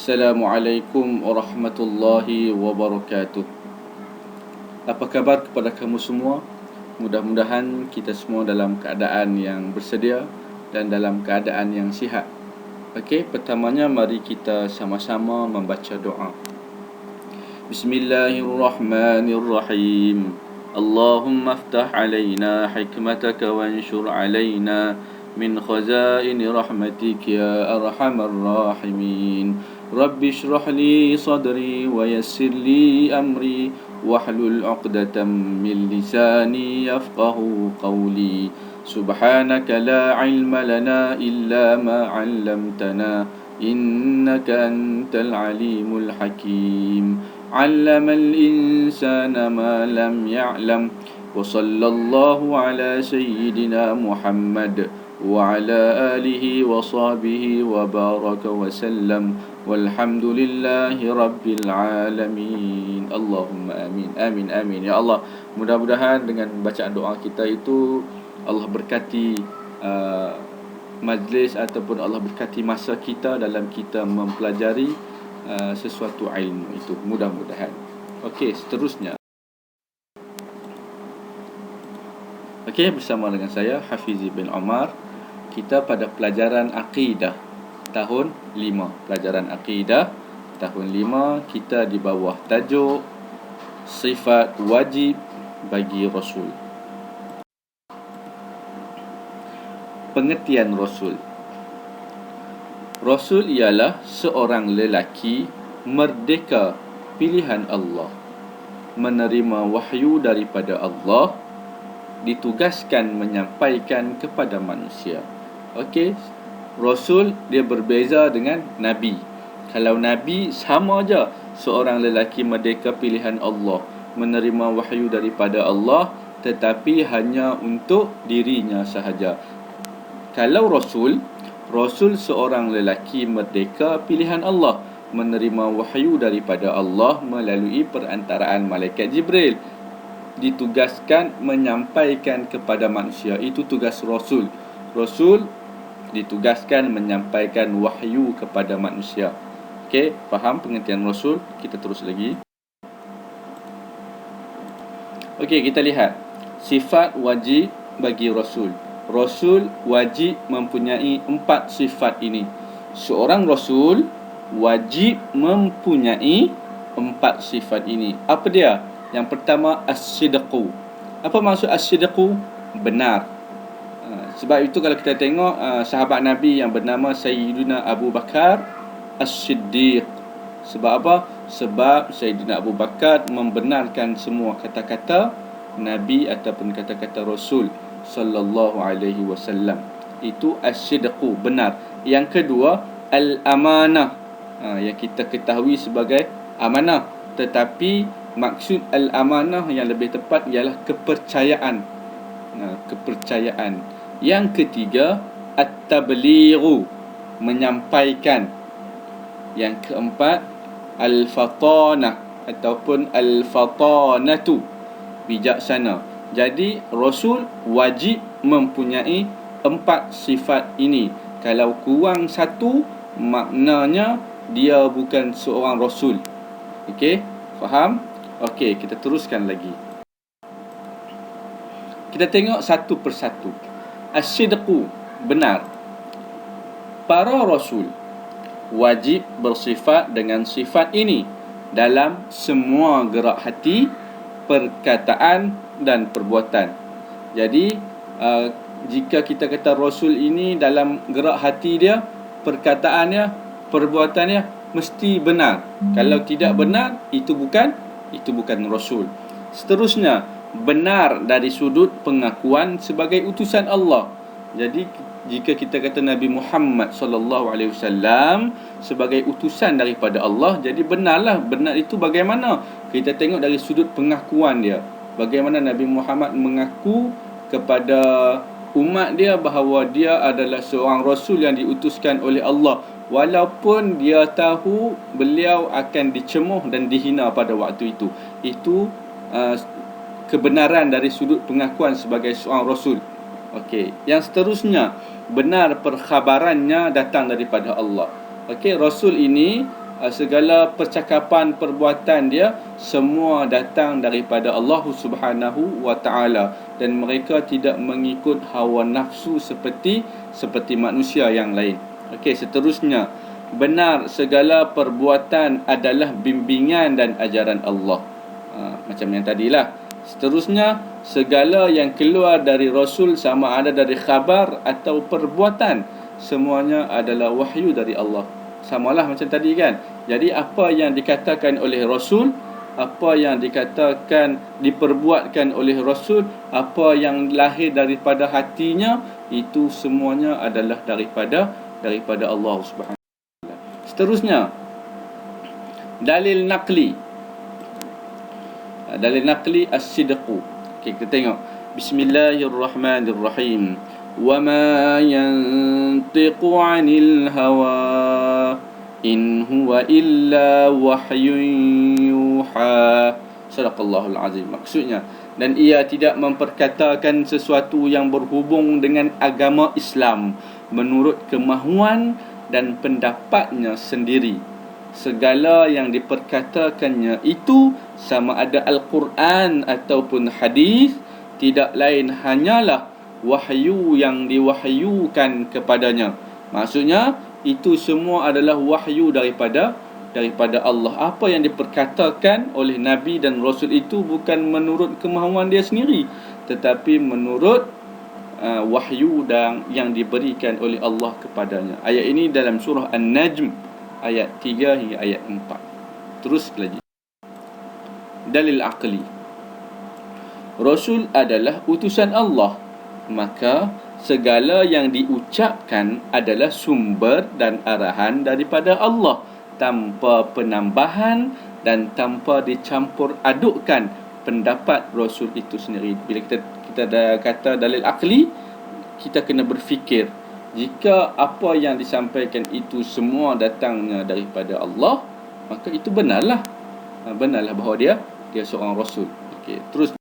Assalamualaikum warahmatullahi wabarakatuh. Apa khabar kepada kamu semua? Mudah-mudahan kita semua dalam keadaan yang bersedia dan dalam keadaan yang sihat. Okey, pertamanya mari kita sama-sama membaca doa. Bismillahirrahmanirrahim. Allahumma aftah alaina hikmataka wanshur alaina min khazaini rahmatik ya arhamar rahimin. Rabbi shrah li sadri wa yassir li amri wahlul 'uqdatam min lisani yafqahu qawli. Subhanaka la ilma lana illa ma 'allamtana innaka antal alimul hakim. 'Allamal insana ma lam ya'lam. Wa sallallahu ala sayyidina Muhammad wa ala alihi wa sahbihi wa baraka wa sallam. Walhamdulillahi rabbil alamin. Allahumma amin. Amin amin ya Allah. Mudah-mudahan dengan bacaan doa kita itu Allah berkati majlis ataupun Allah berkati masa kita dalam kita mempelajari sesuatu ilmu itu, mudah-mudahan. Okey, seterusnya. Okey, bersama dengan saya Hafizi bin Omar. Kita pada pelajaran akidah tahun 5. Pelajaran akidah tahun 5, kita di bawah tajuk sifat wajib bagi Rasul. Pengertian Rasul. Rasul ialah seorang lelaki merdeka pilihan Allah, menerima wahyu daripada Allah, ditugaskan menyampaikan kepada manusia. Okey, Rasul dia berbeza dengan Nabi. Kalau Nabi sama aja, seorang lelaki merdeka pilihan Allah, menerima wahyu daripada Allah, tetapi hanya untuk dirinya sahaja. Kalau Rasul seorang lelaki merdeka pilihan Allah, menerima wahyu daripada Allah melalui perantaraan malaikat Jibril, ditugaskan menyampaikan kepada manusia. Itu tugas Rasul. Rasul ditugaskan menyampaikan wahyu kepada manusia. Okey, faham pengertian Rasul? Kita terus lagi. Okey, kita lihat sifat wajib bagi Rasul. Rasul wajib mempunyai 4 sifat ini. Seorang Rasul wajib mempunyai 4 sifat ini. Apa dia? Yang pertama, as-sidqu. Apa maksud as-sidqu? Benar. Sebab itu kalau kita tengok sahabat Nabi yang bernama Sayyidina Abu Bakar As-Siddiq. Sebab apa? Sebab Sayyidina Abu Bakar membenarkan semua kata-kata Nabi ataupun kata-kata Rasul sallallahu alaihi wasallam. Itu as-sidqu, benar. Yang kedua, al-amanah. Yang kita ketahui sebagai amanah, tetapi maksud al-amanah yang lebih tepat ialah kepercayaan. Kepercayaan. Yang ketiga, at-tablighu, menyampaikan. Yang keempat, al-fatanah ataupun al-fatanatu, bijaksana. Jadi Rasul wajib mempunyai 4 sifat ini. Kalau kurang satu, maknanya dia bukan seorang Rasul. Okey, faham? Okey, kita teruskan lagi. Kita tengok satu persatu. As-sidqu, benar. Para Rasul wajib bersifat dengan sifat ini dalam semua gerak hati, perkataan dan perbuatan. Jadi jika kita kata Rasul ini dalam gerak hati dia, perkataannya, perbuatannya mesti benar. Kalau tidak benar, itu bukan Rasul. Seterusnya, benar dari sudut pengakuan sebagai utusan Allah. Jadi jika kita kata Nabi Muhammad sallallahu alaihi wasallam sebagai utusan daripada Allah, jadi benarlah. Benar itu bagaimana? Kita tengok dari sudut pengakuan dia. Bagaimana Nabi Muhammad mengaku kepada umat dia bahawa dia adalah seorang Rasul yang diutuskan oleh Allah, walaupun dia tahu beliau akan dicemuh dan dihina pada waktu itu. Itu kebenaran dari sudut pengakuan sebagai seorang Rasul. Okey, yang seterusnya, benar perkhabarannya datang daripada Allah. Okey, Rasul ini segala percakapan, perbuatan dia semua datang daripada Allah Subhanahu wa taala, dan mereka tidak mengikut hawa nafsu seperti manusia yang lain. Okey, seterusnya, benar segala perbuatan adalah bimbingan dan ajaran Allah. Macam yang tadilah. Seterusnya, segala yang keluar dari Rasul, sama ada dari khabar atau perbuatan, semuanya adalah wahyu dari Allah. Samalah macam tadi kan. Jadi apa yang dikatakan oleh Rasul, apa yang dikatakan, diperbuatkan oleh Rasul, apa yang lahir daripada hatinya, itu semuanya adalah daripada Allah Subhanahu wa taala. Seterusnya, dalil naqli. Dalil naqli as-sidqu. Okay, kita tengok. Bismillahirrahmanirrahim. Wa ma yantiqu 'anil hawa in huwa illa wahyun yuha. Sadaqallahul azim. Maksudnya, dan ia tidak memperkatakan sesuatu yang berhubung dengan agama Islam menurut kemahuan dan pendapatnya sendiri. Segala yang diperkatakannya itu, sama ada Al-Quran ataupun hadis, tidak lain hanyalah wahyu yang diwahyukan kepadanya. Maksudnya, itu semua adalah wahyu daripada Allah. Apa yang diperkatakan oleh Nabi dan Rasul itu bukan menurut kemahuan dia sendiri, tetapi menurut wahyu yang diberikan oleh Allah kepadanya. Ayat ini dalam surah An-Najm ayat 3 hingga ayat 4. Terus lagi. Dalil aqli. Rasul adalah utusan Allah, maka segala yang diucapkan adalah sumber dan arahan daripada Allah, tanpa penambahan dan tanpa dicampur adukkan pendapat Rasul itu sendiri. Bila kita dah kata dalil akli, kita kena berfikir, jika apa yang disampaikan itu semua datangnya daripada Allah, maka itu benarlah. Benarlah bahawa dia seorang Rasul. Okey, terus.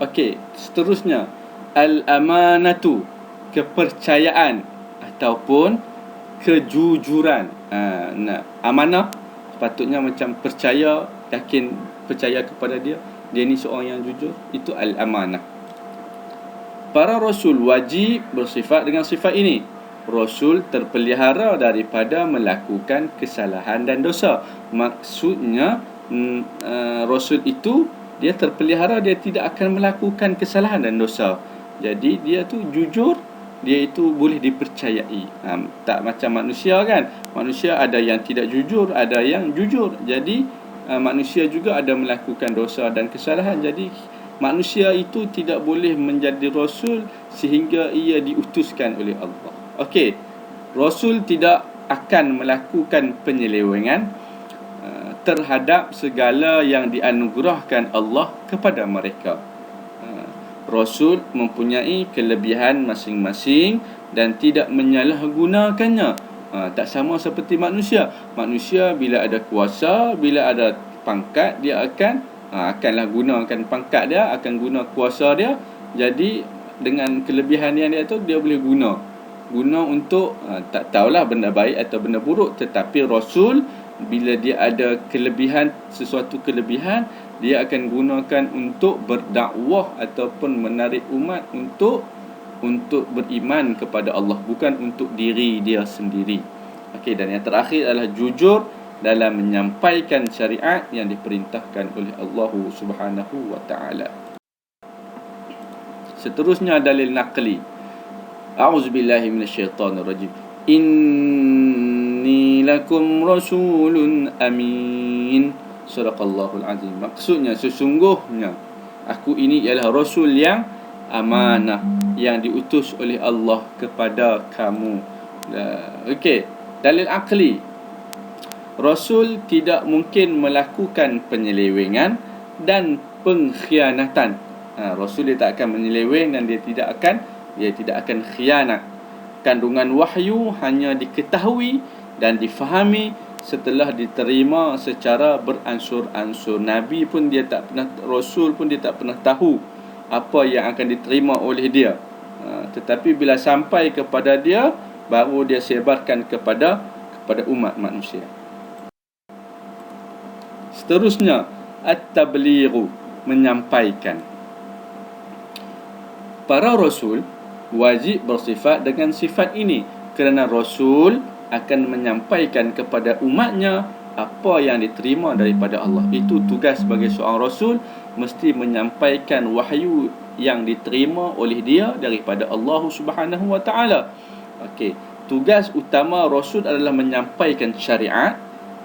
Okey, seterusnya, al-amanatu, kepercayaan ataupun kejujuran. Amanah sepatutnya macam percaya, yakin, percaya kepada dia ni seorang yang jujur. Itu al-amanah. Para Rasul wajib bersifat dengan sifat ini. Rasul terpelihara daripada melakukan kesalahan dan dosa. Maksudnya Rasul itu dia terpelihara, dia tidak akan melakukan kesalahan dan dosa. Jadi dia tu jujur, dia itu boleh dipercayai. Tak macam manusia kan. Manusia ada yang tidak jujur, ada yang jujur. Jadi manusia juga ada melakukan dosa dan kesalahan. Jadi manusia itu tidak boleh menjadi Rasul sehingga ia diutuskan oleh Allah. Okey, Rasul tidak akan melakukan penyelewengan terhadap segala yang dianugerahkan Allah kepada mereka. Rasul mempunyai kelebihan masing-masing dan tidak menyalahgunakannya. Tak sama seperti manusia. Manusia bila ada kuasa, bila ada pangkat, dia akanlah gunakan pangkat dia, akan guna kuasa dia. Jadi dengan kelebihan yang dia tu, dia boleh guna untuk tak tahulah benda baik atau benda buruk. Tetapi Rasul, bila dia ada kelebihan, sesuatu kelebihan, dia akan gunakan untuk berdakwah ataupun menarik umat untuk beriman kepada Allah, bukan untuk diri dia sendiri. Okey, dan yang terakhir adalah jujur dalam menyampaikan syariat yang diperintahkan oleh Allah Subhanahu wa taala. Seterusnya dalil naqli. A'udzubillahi minasyaitonirrajim. Inni lakum rasulun amin. Sadaqallahul azim. Maksudnya, sesungguhnya aku ini ialah rasul yang amanah, yang diutus oleh Allah kepada kamu. Okey, dalil akli. Rasul tidak mungkin melakukan penyelewengan dan pengkhianatan. Rasul dia tak akan menyeleweng dan dia tidak akan khianat. Kandungan wahyu hanya diketahui dan difahami setelah diterima secara beransur-ansur. Nabi pun dia tak pernah, Rasul pun dia tak pernah tahu apa yang akan diterima oleh dia. Tetapi bila sampai kepada dia, baru dia sebarkan kepada umat manusia. Seterusnya, at-tablighu, menyampaikan. Para rasul wajib bersifat dengan sifat ini kerana rasul akan menyampaikan kepada umatnya apa yang diterima daripada Allah. Itu tugas sebagai seorang rasul, mesti menyampaikan wahyu yang diterima oleh dia daripada Allah Subhanahu wa taala. Okey, tugas utama rasul adalah menyampaikan syariat,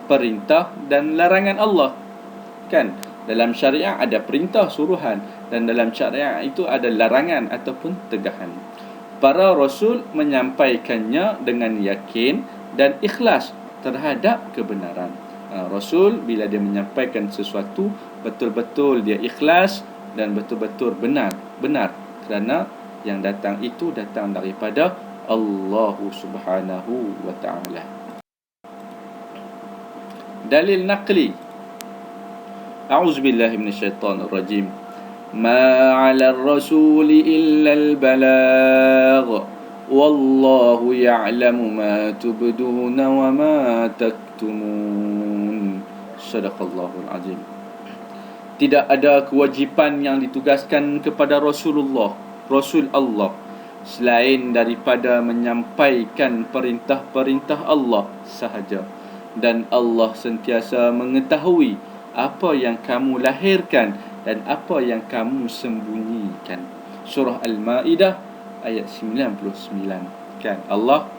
perintah dan larangan Allah. Kan? Dalam syariat ada perintah suruhan dan dalam syariat itu ada larangan ataupun tegahan. Para rasul menyampaikannya dengan yakin dan ikhlas terhadap kebenaran. Rasul bila dia menyampaikan sesuatu, betul-betul dia ikhlas dan betul-betul benar kerana yang datang itu datang daripada Allah Subhanahu wa taala. Dalil naqli. A'udzubillahi minasyaitonir rajim. Ma 'alal rasuli illa al-balagh. Wallahu ya'lamu ma tubduna wa ma taktumun. Shadaqallahul azim. Tidak ada kewajipan yang ditugaskan kepada Rasulullah, Rasul Allah, selain daripada menyampaikan perintah-perintah Allah sahaja. Dan Allah sentiasa mengetahui apa yang kamu lahirkan dan apa yang kamu sembunyikan. Surah Al-Ma'idah ayat 99. Kan Allah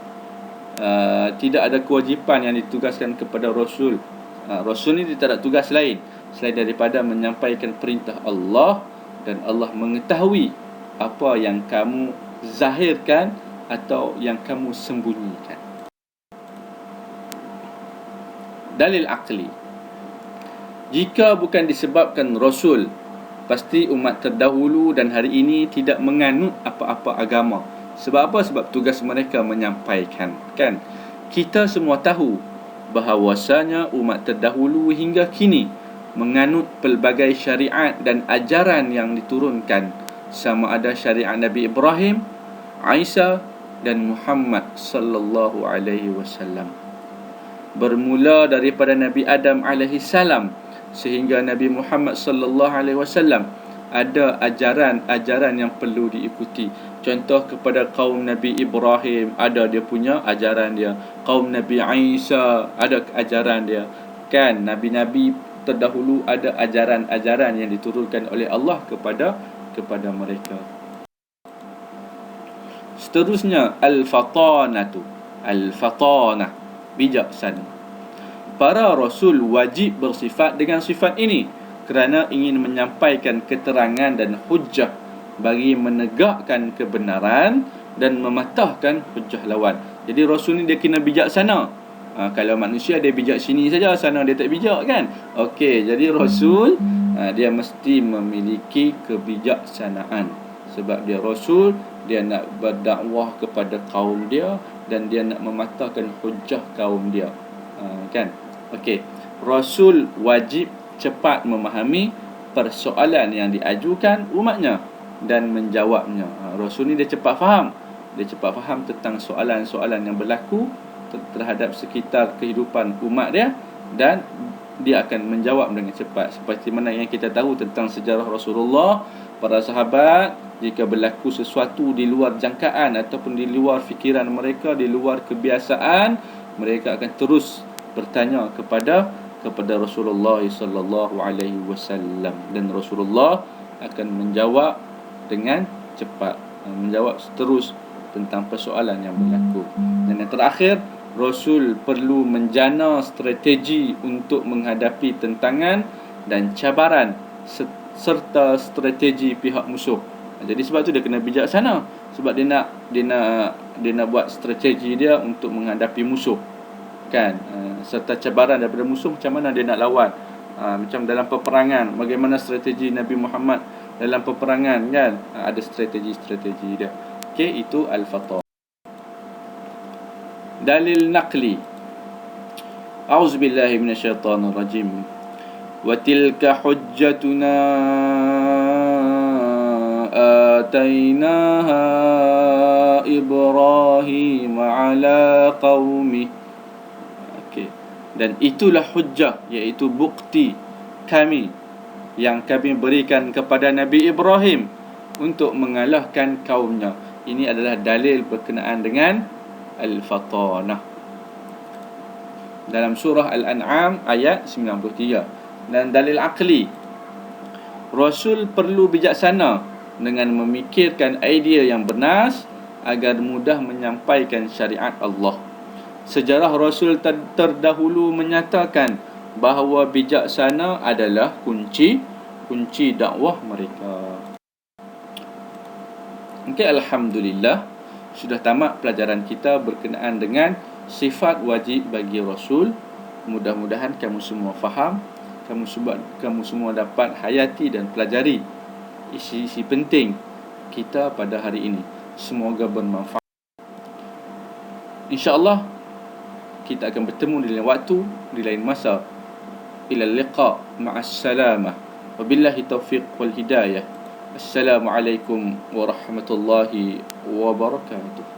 tidak ada kewajipan yang ditugaskan kepada Rasul. Rasul ni dia tak ada tugas lain selain daripada menyampaikan perintah Allah, dan Allah mengetahui apa yang kamu zahirkan atau yang kamu sembunyikan. Dalil aqli. Jika bukan disebabkan Rasul, pasti umat terdahulu dan hari ini tidak menganut apa-apa agama. Sebab apa? Sebab tugas mereka menyampaikan. Kan? Kita semua tahu bahawasanya umat terdahulu hingga kini menganut pelbagai syariat dan ajaran yang diturunkan, sama ada syariat Nabi Ibrahim, Isa dan Muhammad sallallahu alaihi wasallam. Bermula daripada Nabi Adam alaihi salam sehingga Nabi Muhammad sallallahu alaihi wasallam, ada ajaran-ajaran yang perlu diikuti. Contoh kepada kaum Nabi Ibrahim, ada dia punya ajaran dia. Kaum Nabi Isa ada ajaran dia. Kan, nabi-nabi terdahulu ada ajaran-ajaran yang diturunkan oleh Allah kepada mereka. Seterusnya, al-fatanatu. Al-fatanah, bijaksana. Para rasul wajib bersifat dengan sifat ini kerana ingin menyampaikan keterangan dan hujjah bagi menegakkan kebenaran dan mematahkan hujjah lawan. Jadi rasul ni dia kena bijaksana. Kalau manusia dia bijak sini saja, sana dia tak bijak, kan? Okey, jadi rasul dia mesti memiliki kebijaksanaan. Sebab dia rasul, dia nak berdakwah kepada kaum dia dan dia nak mematahkan hujjah kaum dia. Kan? Okey, rasul wajib cepat memahami persoalan yang diajukan umatnya dan menjawabnya. Rasul ni dia cepat faham. Dia cepat faham tentang soalan-soalan yang berlaku terhadap sekitar kehidupan umat dia, dan dia akan menjawab dengan cepat. Seperti mana yang kita tahu tentang sejarah Rasulullah, para sahabat jika berlaku sesuatu di luar jangkaan ataupun di luar fikiran mereka, di luar kebiasaan, mereka akan terus bertanya kepada Rasulullah sallallahu alaihi wasallam, dan Rasulullah akan menjawab dengan cepat, menjawab terus tentang persoalan yang berlaku. Dan yang terakhir, Rasul perlu menjana strategi untuk menghadapi tentangan dan cabaran serta strategi pihak musuh. Jadi sebab tu dia kena bijaksana, sebab dia nak buat strategi dia untuk menghadapi musuh, kan? Serta cabaran daripada musuh, macam mana dia nak lawan. Macam dalam peperangan, bagaimana strategi Nabi Muhammad dalam peperangan, kan? Ada strategi-strategi dia. Okey, itu al-fatah. Dalil naqli. A'udzubillahi minasyaitonir rajim. Wa tilka hujjatuna atainaha Ibrahim ala qaumi. Okey. Dan itulah hujjah, iaitu bukti kami yang kami berikan kepada Nabi Ibrahim untuk mengalahkan kaumnya. Ini adalah dalil berkenaan dengan Al-Fatanah dalam surah Al-An'am ayat 93. Dan dalil akli, Rasul perlu bijaksana dengan memikirkan idea yang benar agar mudah menyampaikan syariat Allah. Sejarah Rasul terdahulu menyatakan bahawa bijaksana adalah kunci dakwah mereka. Okey, alhamdulillah sudah tamat pelajaran kita berkenaan dengan sifat wajib bagi Rasul. Mudah-mudahan kamu semua faham, kamu semua dapat hayati dan pelajari isi-isi penting kita pada hari ini. Semoga bermanfaat. InsyaAllah kita akan bertemu di lain waktu, di lain masa. Ila liqa ma'as salamah. Wabillahi taufiq wal hidayah. Assalamualaikum warahmatullahi wabarakatuh.